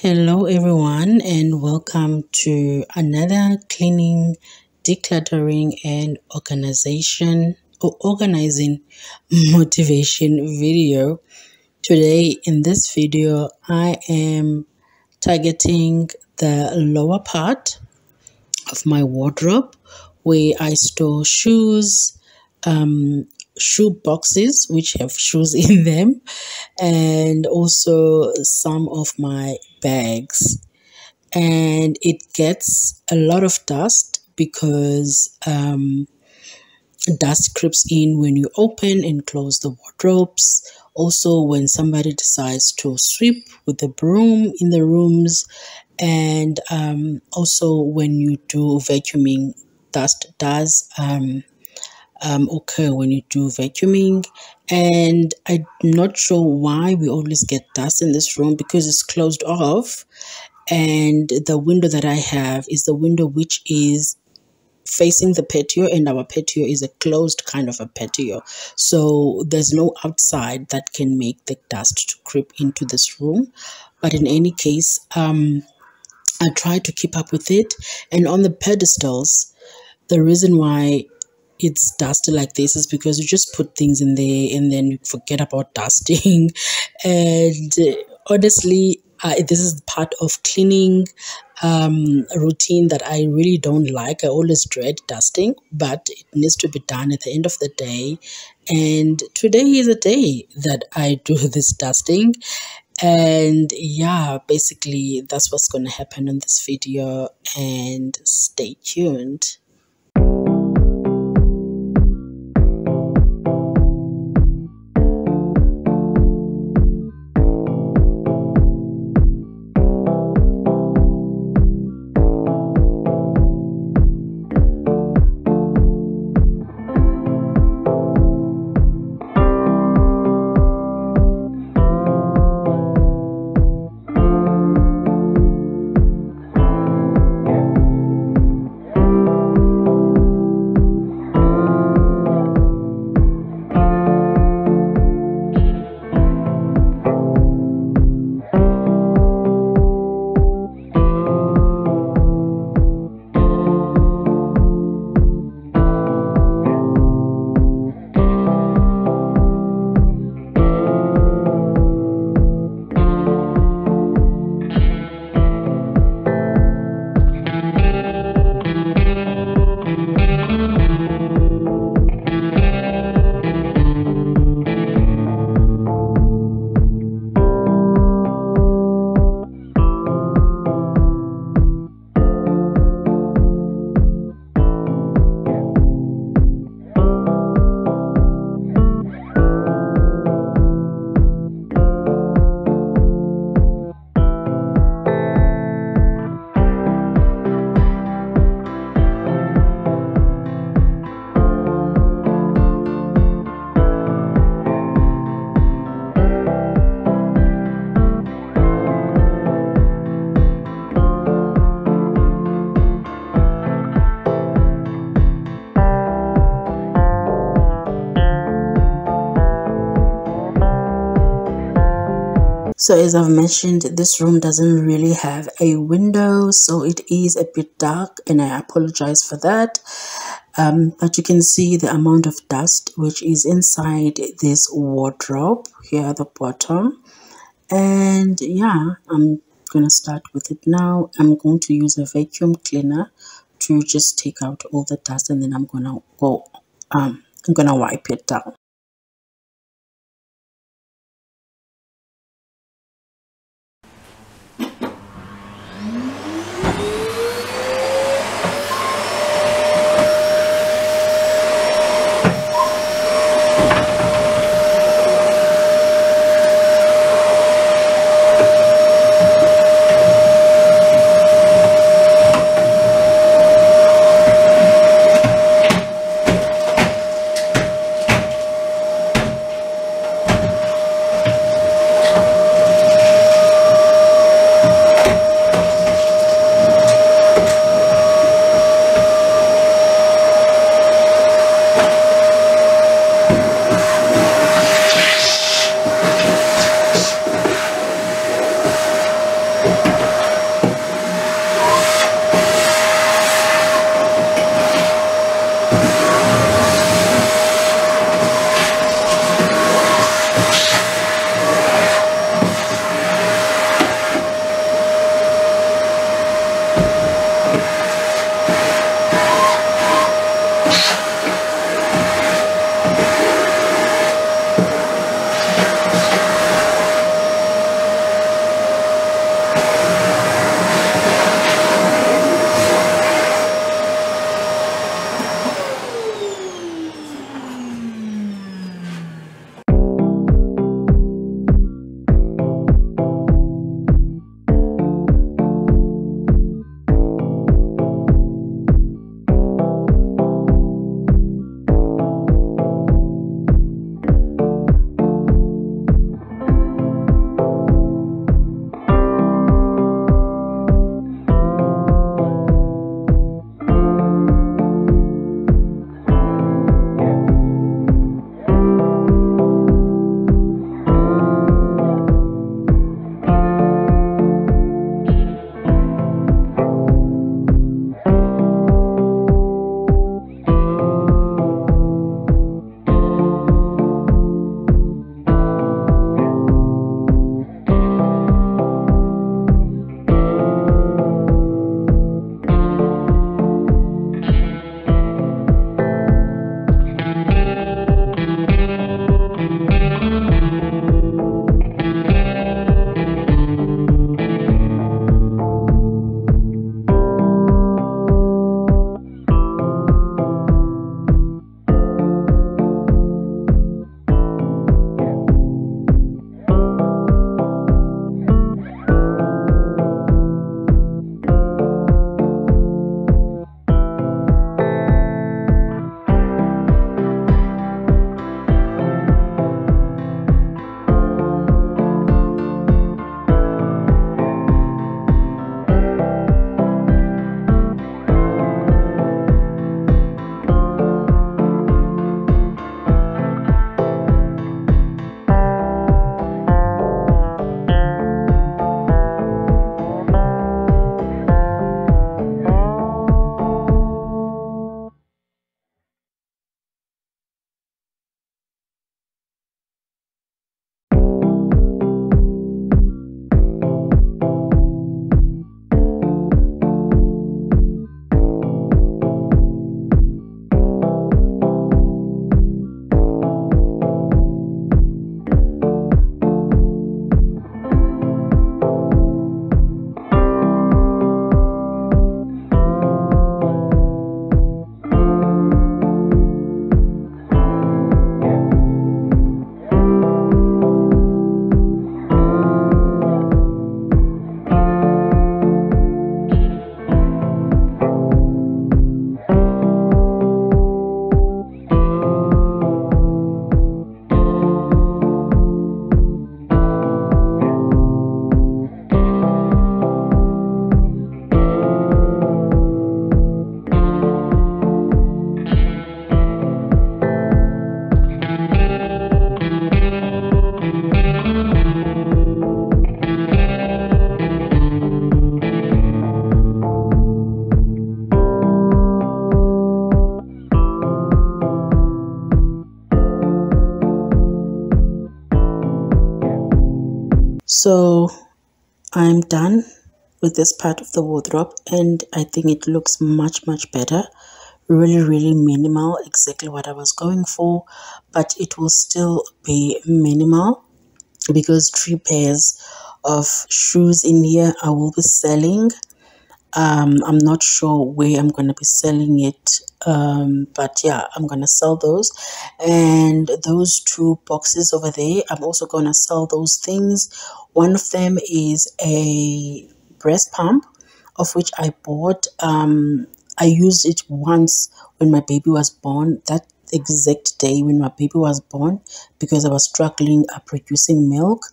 Hello, everyone, and welcome to another cleaning, decluttering, and organizing motivation video. Today, in this video, I am targeting the lower part of my wardrobe where I store shoes, shoe boxes which have shoes in them, and also some of my bags. And it gets a lot of dust because dust creeps in when you open and close the wardrobes. Also, when somebody decides to sweep with the broom in the rooms, and also when you do vacuuming, dust does occur when you do vacuuming. And I'm not sure why we always get dust in this room because it's closed off, and the window that I have is the window which is facing the patio, and our patio is a closed kind of a patio, so there's no outside that can make the dust to creep into this room. But in any case, I try to keep up with it. And on the pedestals, the reason why it's dusty like this is because you just put things in there and then you forget about dusting. And honestly, this is part of cleaning routine that I really don't like. I always dread dusting, but it needs to be done at the end of the day. And today is a day that I do this dusting. And yeah, basically that's what's going to happen in this video, and stay tuned. So as I've mentioned, this room doesn't really have a window, so it is a bit dark, and I apologize for that. But you can see the amount of dust which is inside this wardrobe here at the bottom. And yeah, I'm gonna start with it now. I'm going to use a vacuum cleaner to just take out all the dust, and then I'm gonna wipe it down. So I'm done with this part of the wardrobe, and I think it looks much better. Really minimal, exactly what I was going for, but it will still be minimal because 3 pairs of shoes in here I will be selling. I'm not sure where I'm going to be selling it, but yeah, I'm going to sell those. And those 2 boxes over there, I'm also going to sell those things. One of them is a breast pump, of which I bought. I used it once when my baby was born, that exact day when my baby was born, because I was struggling producing milk.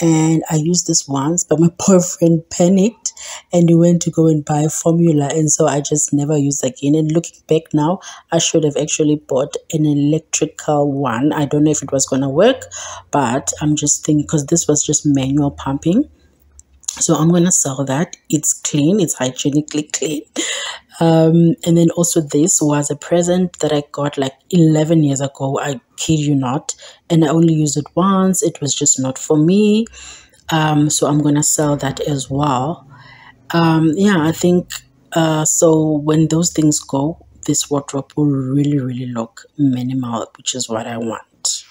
And I used this once, but my boyfriend panicked and he went to go and buy formula, and so I just never used again. And looking back now, I should have actually bought an electrical one. I don't know if it was gonna work, but I'm just thinking, because this was just manual pumping, So I'm gonna sell that. It's clean, it's hygienically clean. And then also this was a present that I got like 11 years ago. I kid you not. And I only used it once. It was just not for me. So I'm gonna sell that as well. Yeah, I think so when those things go, this wardrobe will really, really look minimal, which is what I want.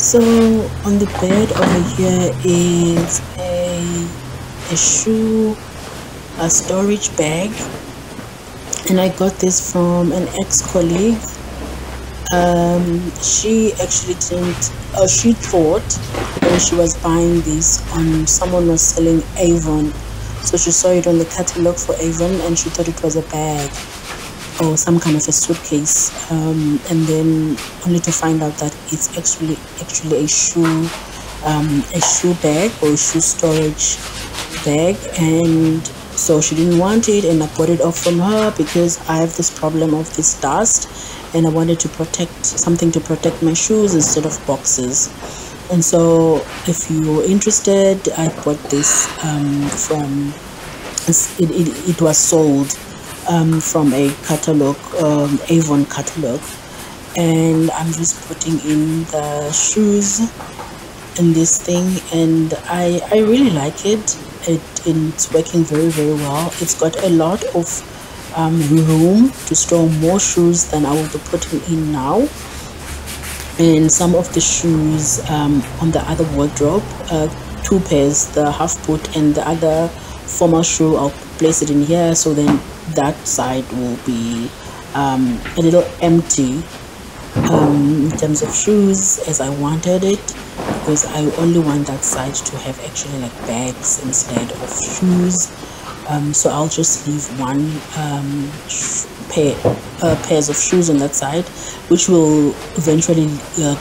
So on the bed over here is a shoe, a storage bag, and I got this from an ex-colleague. She actually didn't, she thought when she was buying this someone was selling Avon, so she saw it on the catalog for Avon and she thought it was a bag or some kind of a suitcase, and then only to find out that it's actually a shoe bag or a shoe storage bag. And so she didn't want it, and I bought it off from her because I have this problem of this dust, and I wanted to protect something to protect my shoes instead of boxes. And so if you're interested, I bought this from it was sold from a catalog, Avon catalog, and I'm just putting in the shoes in this thing, and I really like it. It's working very well. It's got a lot of room to store more shoes than I will be putting in now. And some of the shoes on the other wardrobe, 2 pairs, the half boot and the other formal shoe, I'll place it in here, so then that side will be a little empty in terms of shoes as I wanted it, because I only want that side to have actually like bags instead of shoes. So I'll just leave one pairs of shoes on that side, which will eventually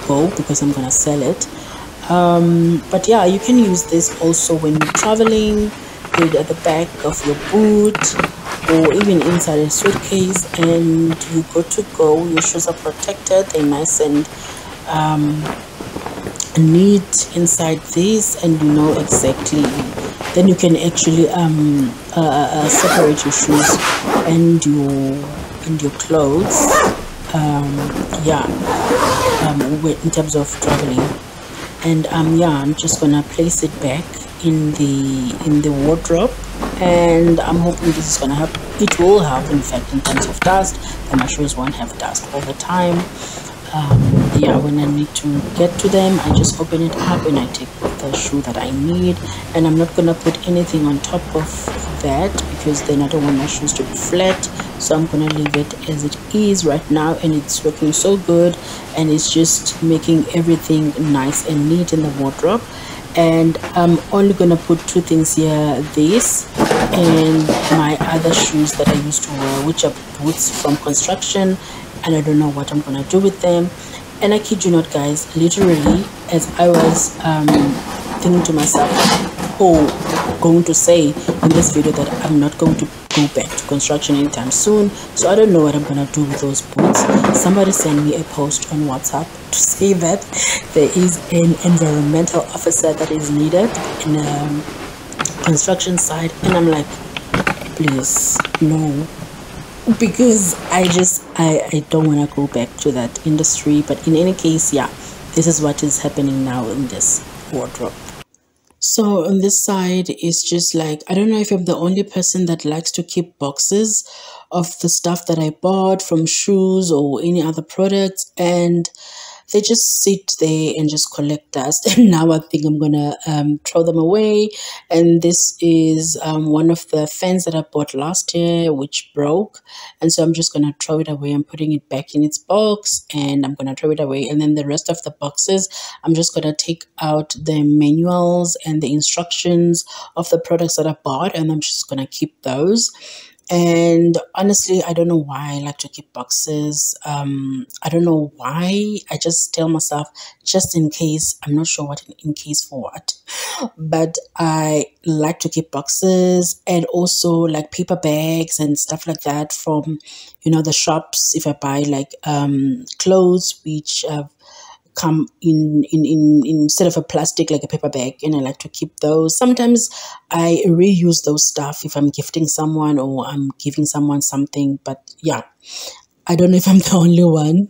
go because I'm gonna sell it. But yeah, you can use this also when you're traveling, put it at the back of your boot or even inside a suitcase, and you go to go. Your shoes are protected, they're nice and neat inside this, and you know exactly. Then you can actually separate your shoes and your clothes, in terms of traveling. And yeah, I'm just gonna place it back in the wardrobe, and I'm hoping this is gonna help. It will help, in fact, in terms of dust, and my shoes won't have dust all the time. Yeah, when I need to get to them, I just open it up and I take the shoe that I need, and I'm not gonna put anything on top of that because then I don't want my shoes to be flat. So I'm gonna leave it as it is right now, and it's working so good, and it's just making everything nice and neat in the wardrobe. And I'm only gonna put 2 things here, this and my other shoes that I used to wear, which are boots from construction, and I don't know what I'm gonna do with them. And I kid you not, guys, literally as I was thinking to myself, going to say in this video that I'm not going to go back to construction anytime soon, so I don't know what I'm gonna do with those boots. Somebody sent me a post on WhatsApp to say that there is an environmental officer that is needed in a construction site, and I'm like, please no, because I don't want to go back to that industry. But in any case, yeah, this is what is happening now in this wardrobe. So on this side, it's just like, I don't know if I'm the only person that likes to keep boxes of the stuff that I bought, from shoes or any other products, and they just sit there and just collect dust. And now I think I'm gonna throw them away. And this is one of the fans that I bought last year, which broke, and so I'm just gonna throw it away. I'm putting it back in its box, and I'm gonna throw it away. And then the rest of the boxes, I'm just gonna take out the manuals and the instructions of the products that I bought, and I'm just gonna keep those. And honestly, I don't know why I like to keep boxes. I don't know why. I just tell myself, just in case. I'm not sure what in case for what, but I like to keep boxes, and also like paper bags and stuff like that from, the shops. If I buy like clothes which come in instead of a plastic, like a paper bag, and I like to keep those. Sometimes I reuse those stuff if I'm gifting someone or I'm giving someone something. But yeah, I don't know if I'm the only one.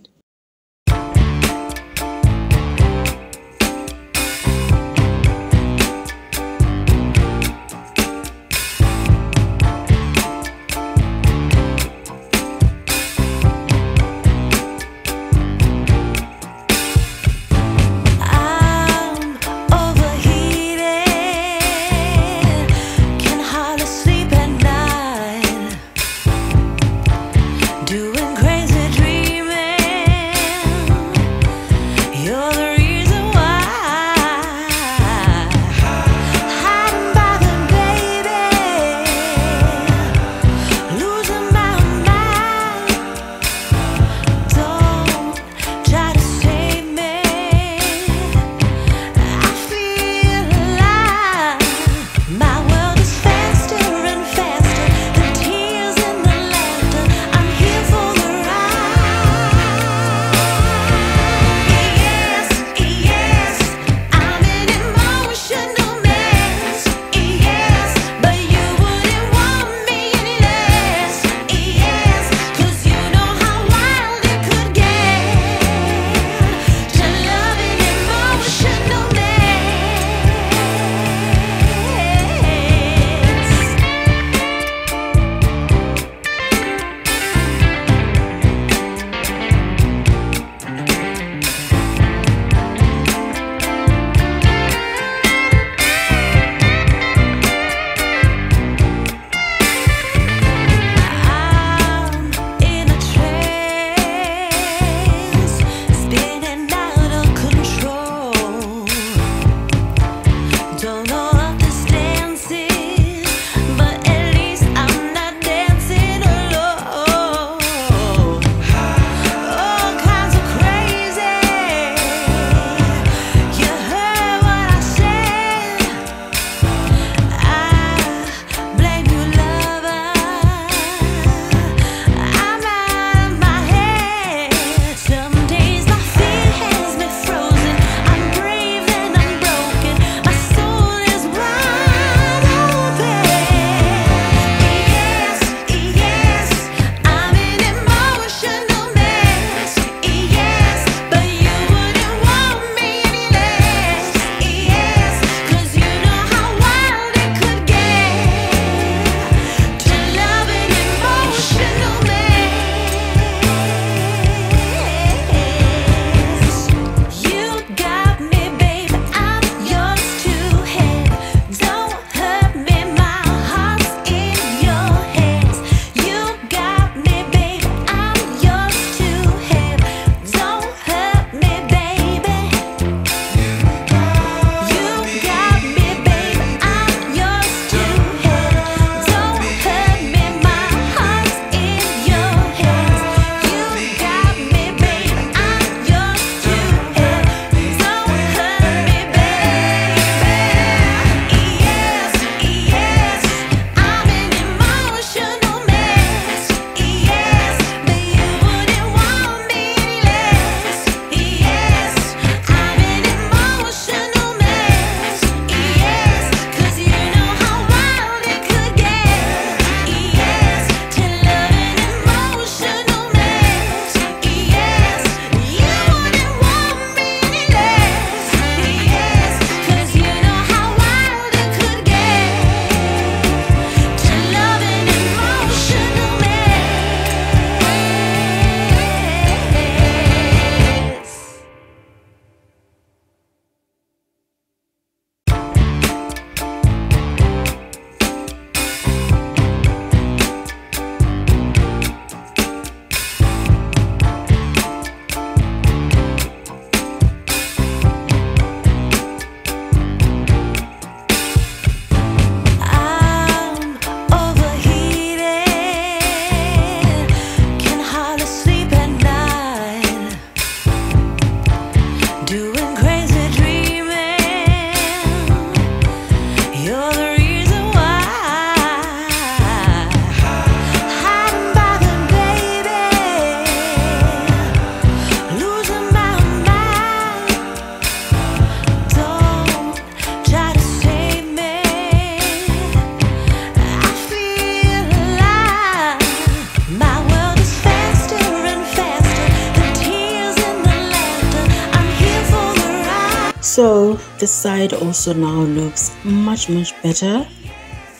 this side also now looks much better.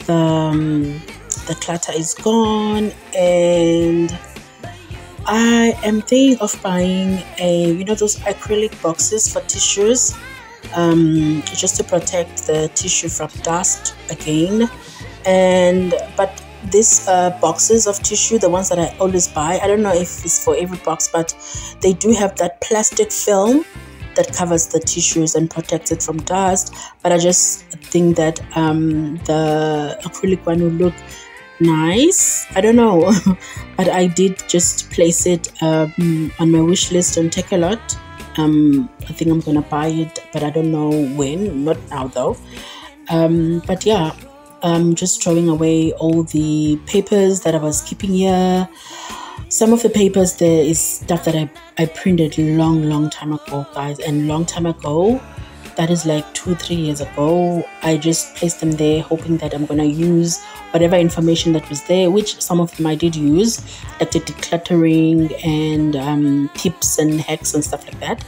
The clutter is gone, and I am thinking of buying those acrylic boxes for tissues, just to protect the tissue from dust again. But these boxes of tissue, the ones that I always buy, I don't know if it's for every box, but they do have that plastic film that covers the tissues and protects it from dust. But I just think that the acrylic one will look nice. I don't know. But I did just place it on my wish list on Declutter. I think I'm gonna buy it, but I don't know when. Not now though. But yeah, I'm just throwing away all the papers that I was keeping here. Some of the papers, there is stuff that I printed long time ago, guys, and long time ago, that is like 2-3 years ago. I just placed them there hoping that I'm gonna use whatever information that was there, which some of them I did use, like the decluttering and tips and hacks and stuff like that.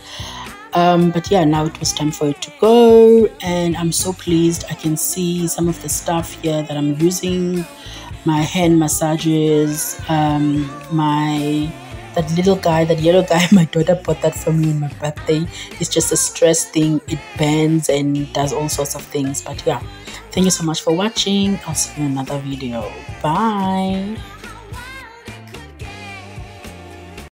But yeah, now it was time for it to go, and I'm so pleased. I can see some of the stuff here that I'm using, my hand massages, that little guy, that yellow guy, my daughter bought that for me on my birthday. It's just a stress thing. It bends and does all sorts of things. But yeah, thank you so much for watching. I'll see you in another video. Bye.